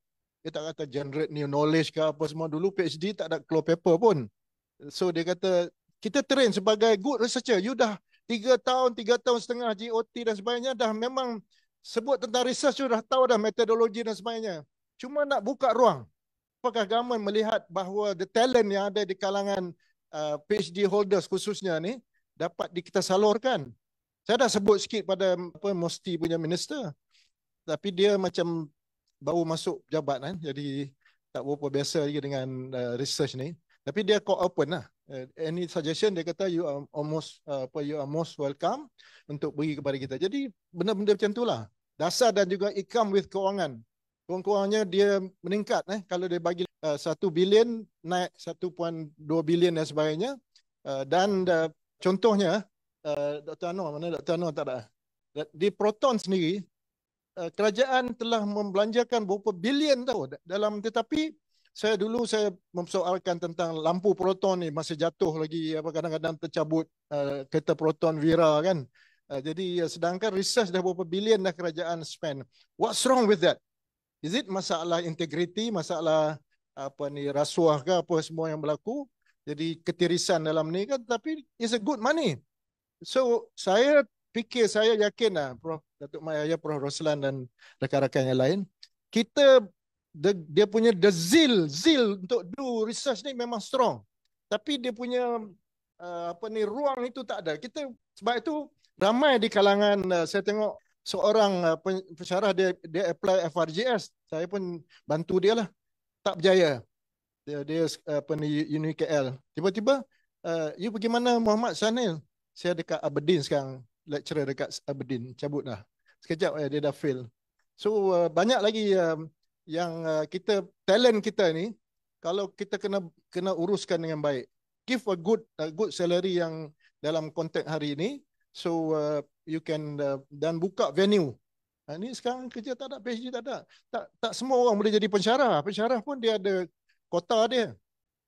Dia tak kata generate new knowledge ke apa semua. Dulu PhD tak ada keluar paper pun. So dia kata, kita train sebagai good researcher. You dah 3 tahun setengah GOT dan sebagainya, dah memang sebut tentang research, you dah tahu dah metodologi dan sebagainya. Cuma nak buka ruang. apakah government melihat bahawa the talent yang ada di kalangan PhD holders khususnya ni dapat kita salurkan? Saya dah sebut sikit pada Mosti punya minister, tapi dia macam baru masuk jabat kan, jadi tak berapa biasa lagi dengan research ni. Tapi dia open lah. Any suggestion dia kata you are most welcome untuk beri kepada kita. Jadi benda-benda macam itulah. Dasar dan juga income with kewangan. Kurang-kurangnya dia meningkat kalau dia bagi 1 bilion naik 1.2 bilion dan sebagainya. Dan contohnya Dr. Anwar, mana Dr. Anwar tak ada. Di Proton sendiri kerajaan telah membelanjakan berapa bilion tahu dalam, tetapi saya memsoalkan tentang lampu proton ni masih jatuh lagi, kadang-kadang tercabut kereta proton Vira kan. Jadi sedangkan research dah berapa bilion dah kerajaan spend. What's wrong with that? Is it masalah integriti, masalah rasuah ke apa semua yang berlaku? Jadi ketirisan dalam ni kan, tapi it's a good money. So saya fikir, saya yakin lah Prof Datuk Mayaya, Prof Roslan dan rakan-rakan yang lain, kita dia punya zeal untuk do research ni memang strong, tapi dia punya ruang itu tak ada. Kita sebab itu ramai di kalangan saya tengok seorang pensyarah dia apply FRGS, saya pun bantu dia lah, tak berjaya. Dia Uni KL. Tiba-tiba you pergi mana Muhammad Sanil? Saya dekat Aberdeen sekarang, lecturer dekat Aberdeen, cabut dah. Sekejap dia dah fail. So banyak lagi yang kita, talent kita ni, kalau kita kena uruskan dengan baik, give a good salary yang dalam konteks hari ini, so you can dan buka venue. Ini sekarang kerja tak ada, PhD tak ada. Tak semua orang boleh jadi pensyarah. Pensyarah pun dia ada kota dia.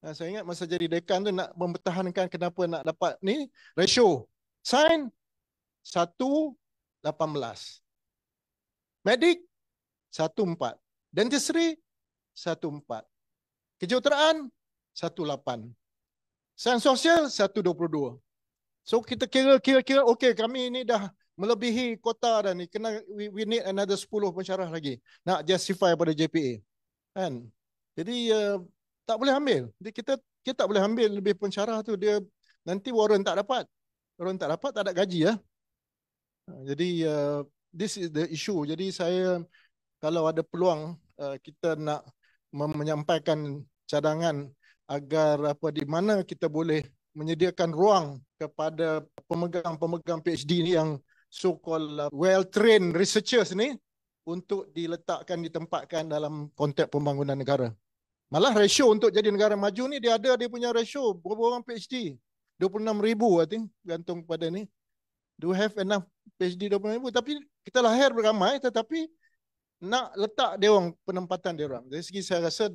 Saya ingat masa jadi dekan tu nak mempertahankan kenapa nak dapat ni ratio. Sains 1:18. Medik 1:4. Dentistry 1:4. Kejuruteraan 1:8. Sains sosial 1:22. So kita kira okey, kami ni dah melebihi kota dan ni kena we need another 10 pensyarah lagi nak justify pada JPA. Kan? Jadi tak boleh ambil. Jadi kita tak boleh ambil lebih pensyarah tu, dia nanti warrant tak dapat. Warrant tak dapat, tak ada gaji ya. Jadi this is the issue. Jadi saya kalau ada peluang kita nak menyampaikan cadangan agar di mana kita boleh menyediakan ruang kepada pemegang PhD ni yang so-called well-trained researchers ni untuk ditempatkan dalam konteks pembangunan negara. Malah ratio untuk jadi negara maju ni dia punya ratio berapa orang PhD? 26,000 I think, gantung pada ni. Do have enough PhD 26,000, tapi kita lahir beramai tetapi nak letak dia orang penempatan dia orang. Dari segi saya rasa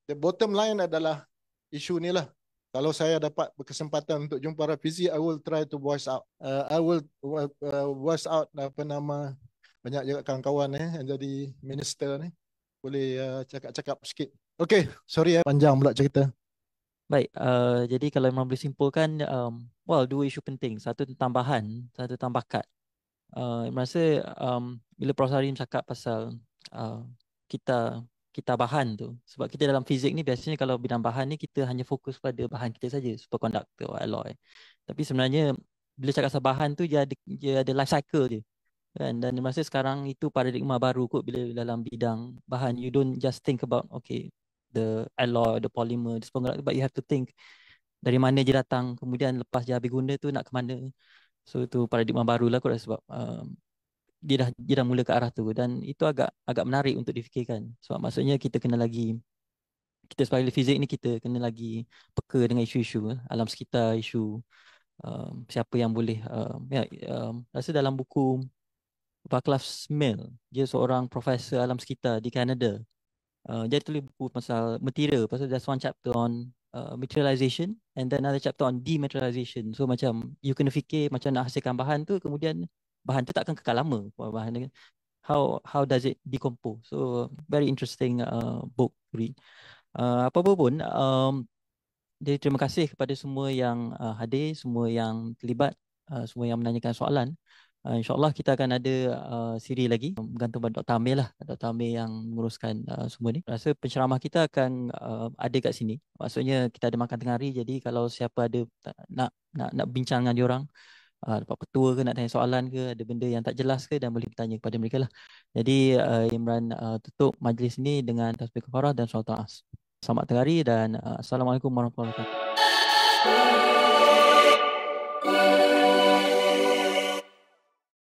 the bottom line adalah isu ni lah. Kalau saya dapat berkesempatan untuk jumpa Rafizi, I will try to voice out. I will voice out banyak juga kawan-kawan yang jadi minister ni. Boleh cakap-cakap sikit. Okey, sorry panjang pula cerita. Baik, jadi kalau memang boleh simpulkan, dua isu penting. Satu tentang bahan, satu tentang bakat. Merasa bila Prof Sarim cakap pasal kita bahan tu, sebab kita dalam fizik ni biasanya kalau bidang bahan ni kita hanya fokus pada bahan kita saja, superconductor or alloy. Tapi sebenarnya bila cakap pasal bahan tu dia ada life cycle je. Dan masa sekarang itu paradigma baru kot bila dalam bidang bahan. You don't just think about the alloy, the polymer, the superconductor, but you have to think dari mana dia datang, kemudian lepas dia habis guna tu nak ke mana. So itu paradigma baru lah kot, sebab dia dah mula ke arah tu, dan itu agak menarik untuk difikirkan. Sebab maksudnya kita sebagai fizik ni kita kena lagi peka dengan isu-isu alam sekitar, isu siapa yang boleh rasa dalam buku Vaclav Smil, dia seorang profesor alam sekitar di Kanada. Dia tulis buku pasal material, pasal there's one chapter on materialization and then another chapter on dematerialization. So macam you kena fikir macam nak hasilkan bahan tu, kemudian bahan tu takkan kekal lama. Bahan how does it decompose? So very interesting book to read. Apa pun, jadi terima kasih kepada semua yang hadir, semua yang terlibat, semua yang menanyakan soalan. InsyaAllah kita akan ada siri lagi bergantung pada Dr. Amir lah. Dr. Amir yang menguruskan semua ni. Rasa penceramah kita akan ada kat sini. Maksudnya kita ada makan tengah hari. Jadi kalau siapa ada nak bincang dengan diorang, dapat petua ke, nak tanya soalan ke, ada benda yang tak jelas ke, dan boleh bertanya kepada mereka lah. Jadi Imran tutup majlis ini dengan tasbih kafarah dan solat ta'as. Selamat tengah hari dan Assalamualaikum warahmatullahi wabarakatuh.